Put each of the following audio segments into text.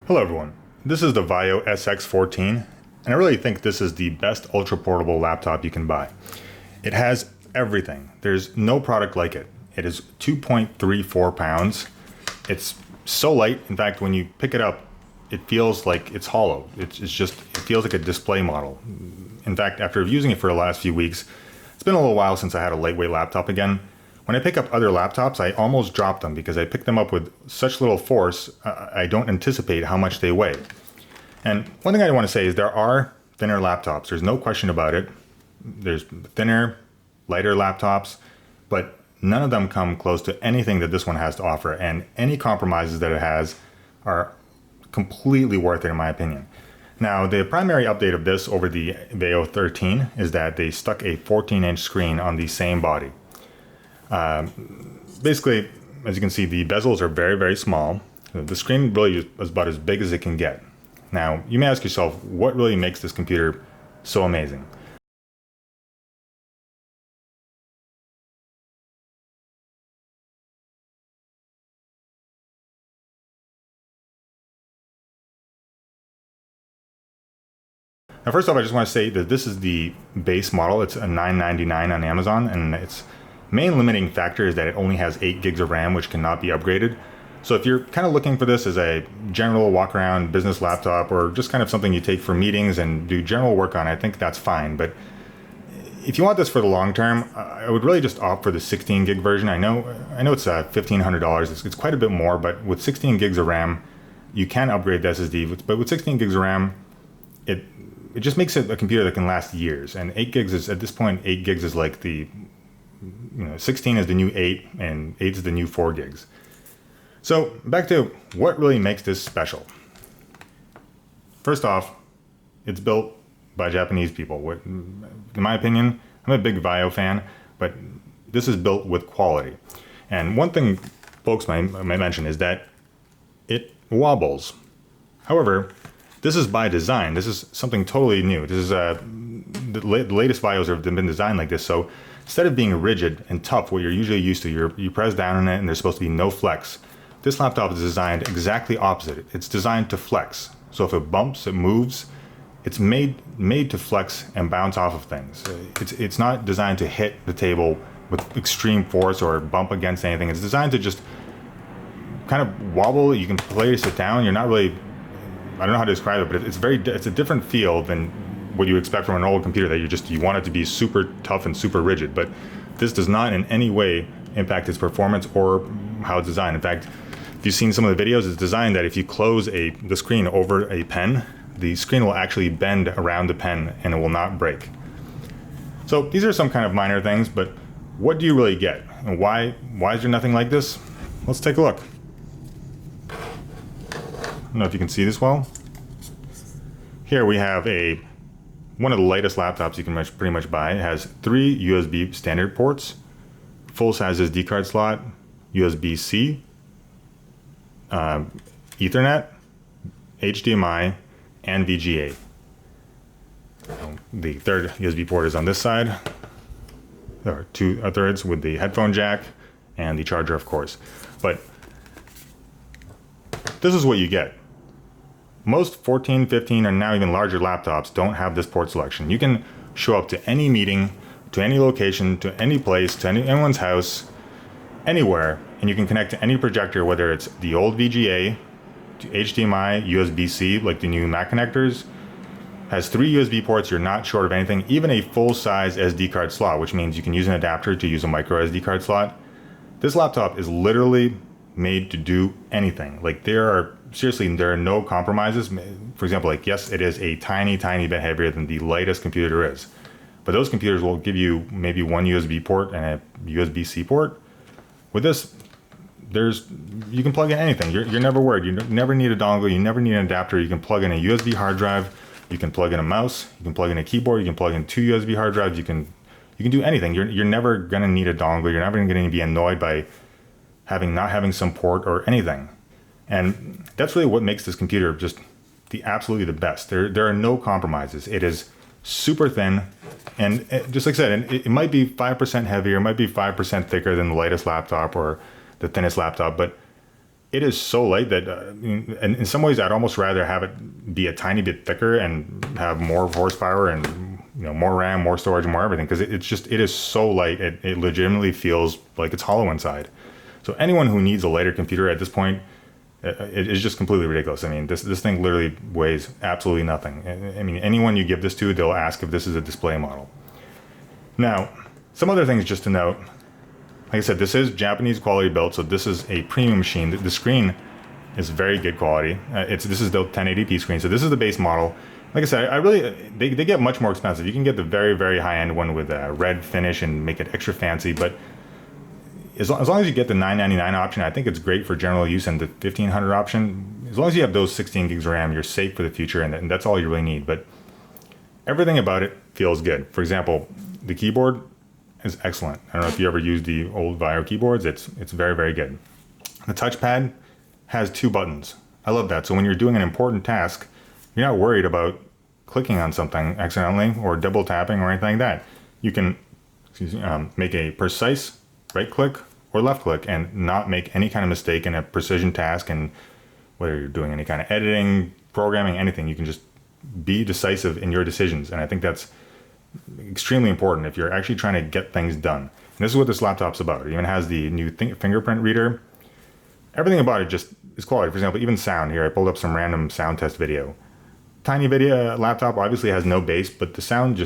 Hello everyone, this is the Vaio SX14, and I really think this is the best ultra-portable laptop you can buy. It has everything. There's no product like it. It is 2.34 pounds. It's so light, in fact, when you pick it up, it feels like it's hollow. It feels like a display model. In fact, after using it for the last few weeks, it's been a little while since I had a lightweight laptop again. When I pick up other laptops, I almost drop them because I pick them up with such little force, I don't anticipate how much they weigh. And one thing I want to say is there are thinner laptops. There's no question about it. There's thinner, lighter laptops, but none of them come close to anything that this one has to offer. And any compromises that it has are completely worth it in my opinion. Now, the primary update of this over the Vaio 13 is that they stuck a 14-inch screen on the same body. Basically, as you can see, the bezels are very, very small. The screen really is about as big as it can get. Now, you may ask yourself, what really makes this computer so amazing? Now, first off, I just want to say that this is the base model. It's a $999 on Amazon, and its main limiting factor is that it only has 8 gigs of RAM, which cannot be upgraded. So if you're kind of looking for this as a general walk-around business laptop, or just kind of something you take for meetings and do general work on, I think that's fine. But if you want this for the long term, I would really just opt for the 16 gig version. I know it's $1,500. It's quite a bit more, but with 16 gigs of RAM, you can upgrade the SSD. But with 16 gigs of RAM, it just makes it a computer that can last years. And 8 gigs is, at this point, 8 gigs is like 16 is the new 8, and 8 is the new 4 gigs. So back to what really makes this special. First off, it's built by Japanese people. In my opinion, I'm a big Vaio fan, but this is built with quality. And one thing folks might mention is that it wobbles. However, this is by design. This is something totally new. This is the latest Vaios have been designed like this. So instead of being rigid and tough, what you're usually used to, you press down on it and there's supposed to be no flex. This laptop is designed exactly opposite. It's designed to flex. So if it bumps, it moves. It's made to flex and bounce off of things. It's not designed to hit the table with extreme force or bump against anything. It's designed to just kind of wobble. You can play to sit down. You're not really, I don't know how to describe it, but it's a different feel than what you expect from an old computer that you want it to be super tough and super rigid. But this does not in any way impact its performance or how it's designed. In fact, if you've seen some of the videos, it's designed that if you close the screen over a pen, the screen will actually bend around the pen and it will not break. So these are some kind of minor things, but what do you really get? And why is there nothing like this? Let's take a look. I don't know if you can see this well. Here we have one of the lightest laptops you can pretty much buy. It has 3 USB standard ports, full-size SD card slot, USB-C, Ethernet, HDMI, and VGA. The third USB port is on this side. There are 2/3 with the headphone jack and the charger, of course. But this is what you get. Most 14, 15, and now even larger laptops don't have this port selection. You can show up to any meeting, to any location, to any place, to anyone's house, anywhere, and you can connect to any projector, whether it's the old VGA, to HDMI, USB-C, like the new Mac connectors. Has 3 USB ports, you're not short of anything, even a full-size SD card slot, which means you can use an adapter to use a micro SD card slot. This laptop is literally made to do anything. Like there are no compromises. For example, like yes, it is a tiny bit heavier than the lightest computer there is. But those computers will give you maybe 1 USB port and a USB-C port. With this, you can plug in anything. You're never worried. You never need a dongle. You never need an adapter. You can plug in a USB hard drive. You can plug in a mouse. You can plug in a keyboard. You can plug in 2 USB hard drives. You can do anything. You're never gonna need a dongle. You're never gonna be annoyed by not having some port or anything. And that's really what makes this computer just absolutely the best. There are no compromises. It is super thin, and just like I said, it might be 5% heavier, it might be 5% thicker than the lightest laptop or the thinnest laptop, but it is so light that in some ways I'd almost rather have it be a tiny bit thicker and have more horsepower and more RAM, more storage, more everything, because it is so light. It legitimately feels like it's hollow inside. So anyone who needs a lighter computer at this point, it is just completely ridiculous. I mean, this thing literally weighs absolutely nothing. I mean, anyone you give this to, they'll ask if this is a display model. Now, some other things just to note. Like I said, this is Japanese quality built, so this is a premium machine. The screen is very good quality. This is the 1080p screen, so this is the base model. Like I said, they get much more expensive. You can get the very, very high-end one with a red finish and make it extra fancy, but as long as you get the $999 option, I think it's great for general use, and the $1,500 option, as long as you have those 16 gigs of RAM, you're safe for the future, and that's all you really need. But everything about it feels good. For example, the keyboard is excellent. I don't know if you ever used the old VAIO keyboards. It's very, very good. The touchpad has 2 buttons. I love that. So when you're doing an important task, you're not worried about clicking on something accidentally or double tapping or anything like that. You can make a precise right click or left click and not make any kind of mistake in a precision task. And whether you're doing any kind of editing, programming, anything, you can just be decisive in your decisions. And I think that's extremely important if you're actually trying to get things done. And this is what this laptop's about. It even has the new fingerprint reader. Everything about it just is quality. For example, even sound. Here I pulled up some random sound test video. Tiny video laptop obviously has no bass, but the sound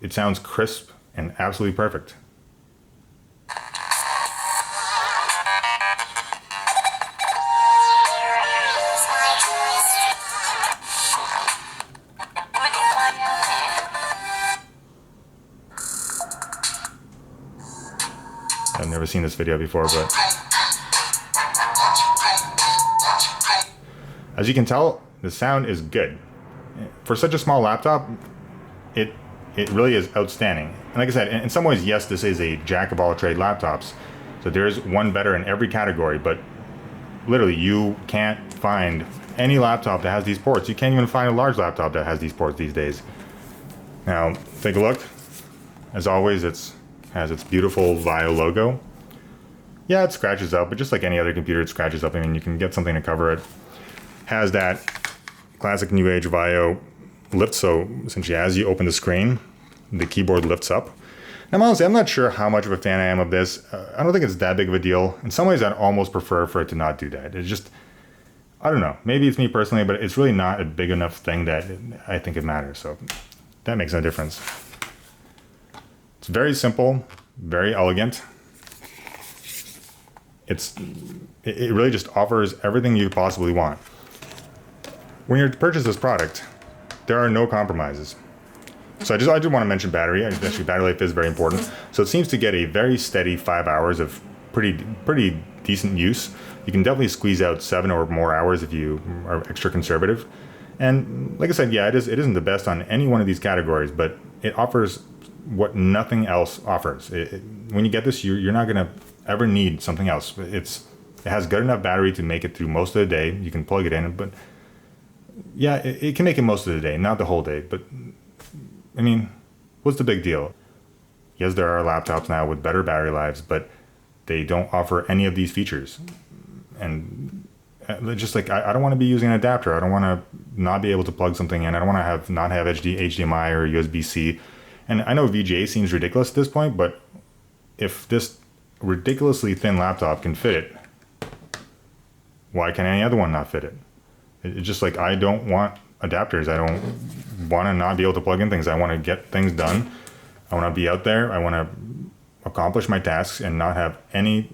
it sounds crisp and absolutely perfect. I've never seen this video before, but as you can tell, the sound is good. For such a small laptop, it really is outstanding. And like I said, in some ways, yes, this is a jack of all trade laptops. So there's one better in every category, but literally you can't find any laptop that has these ports. You can't even find a large laptop that has these ports these days. Now, take a look. As always, it has its beautiful VAIO logo. Yeah, it scratches up, but just like any other computer, it scratches up. I mean, you can get something to cover it. Has that classic new age VAIO lift, so essentially as you open the screen, the keyboard lifts up. And honestly, I'm not sure how much of a fan I am of this. I don't think it's that big of a deal. In some ways, I'd almost prefer for it to not do that. It's just, I don't know. Maybe it's me personally, but it's really not a big enough thing that I think it matters. So that makes no difference. It's very simple, very elegant. It really just offers everything you possibly want. When you purchase this product, there are no compromises. So I do want to mention battery. Actually, battery life is very important. So it seems to get a very steady 5 hours of pretty decent use. You can definitely squeeze out 7 or more hours if you are extra conservative. And like I said, yeah, it isn't the best on any one of these categories, but it offers what nothing else offers. When you get this, you're not going to ever need something else. It has good enough battery to make it through most of the day. You can plug it in, but yeah, it can make it most of the day, not the whole day. But I mean, what's the big deal? Yes, there are laptops now with better battery lives, but they don't offer any of these features. And just like, I don't want to be using an adapter. I don't want to not be able to plug something in. I don't want to not have HDMI or USB-C. And I know VGA seems ridiculous at this point, but if this ridiculously thin laptop can fit it, why can any other one not fit it? It's just like, I don't want adapters. I don't want to not be able to plug in things. I want to get things done. I want to be out there. I want to accomplish my tasks and not have any,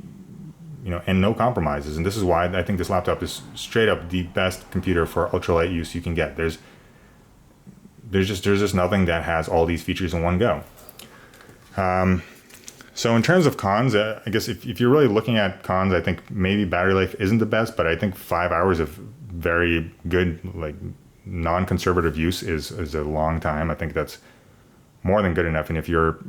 and no compromises. And this is why I think this laptop is straight up the best computer for ultralight use you can get. There's just nothing that has all these features in one go. So in terms of cons, I guess if you're really looking at cons, I think maybe battery life isn't the best, but I think 5 hours of very good, like, non-conservative use is a long time. I think that's more than good enough. And if you're,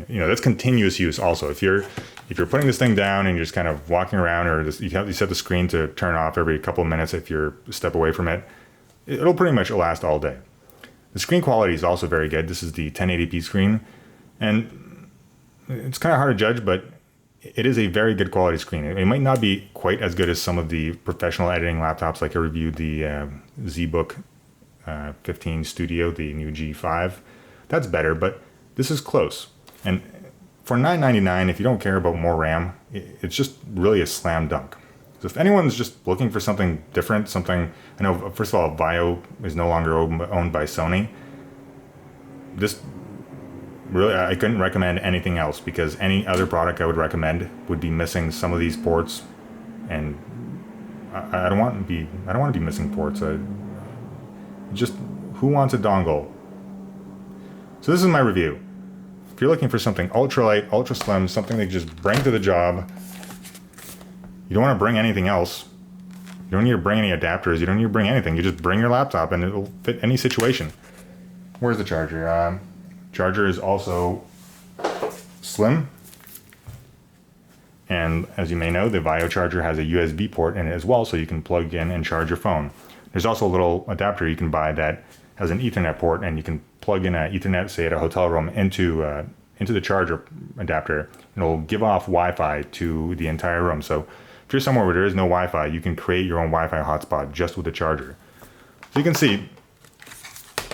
that's continuous use also. If you're putting this thing down and you're just kind of walking around, or you set the screen to turn off every couple of minutes if you're a step away from it, it'll pretty much last all day. The screen quality is also very good. This is the 1080p screen, and it's kind of hard to judge, but it is a very good quality screen. It might not be quite as good as some of the professional editing laptops, like I reviewed the ZBook 15 Studio, the new G5. That's better, but this is close. And for $999, if you don't care about more RAM, it's just really a slam dunk. So if anyone's just looking for something different, something, I know, first of all, VAIO is no longer owned by Sony. This really, I couldn't recommend anything else, because any other product I would recommend would be missing some of these ports, and I don't want to be missing ports. Just, who wants a dongle? So this is my review. If you're looking for something ultralight, ultra slim, something that you just bring to the job, you don't want to bring anything else. You don't need to bring any adapters. You don't need to bring anything. You just bring your laptop and it'll fit any situation. Where's the charger? Charger is also slim. And as you may know, the VAIO charger has a USB port in it as well, so you can plug in and charge your phone. There's also a little adapter you can buy that has an Ethernet port, and you can plug in an Ethernet, say at a hotel room, into the charger adapter, and it'll give off Wi-Fi to the entire room. So if you're somewhere where there is no Wi-Fi, you can create your own Wi-Fi hotspot just with the charger. So you can see,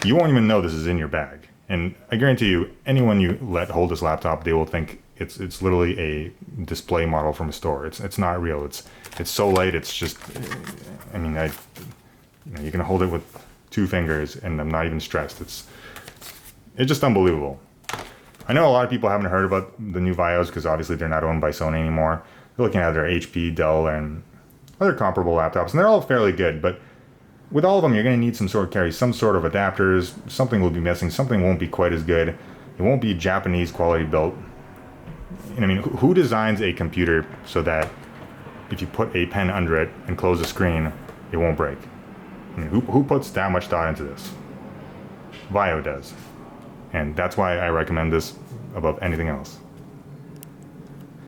you won't even know this is in your bag. And I guarantee you, anyone you let hold this laptop, they will think it's literally a display model from a store. It's not real. It's so light. It's just, I mean, you can hold it with 2 fingers, and I'm not even stressed. It's just unbelievable. I know a lot of people haven't heard about the new VAIOs because obviously they're not owned by Sony anymore. They're looking at their HP, Dell, and other comparable laptops, and they're all fairly good. But with all of them, you're going to need some sort of adapters. Something will be missing. Something won't be quite as good. It won't be Japanese quality built. And I mean, who designs a computer so that if you put a pen under it and close the screen, it won't break? I mean, who puts that much thought into this? VAIO does. And that's why I recommend this above anything else.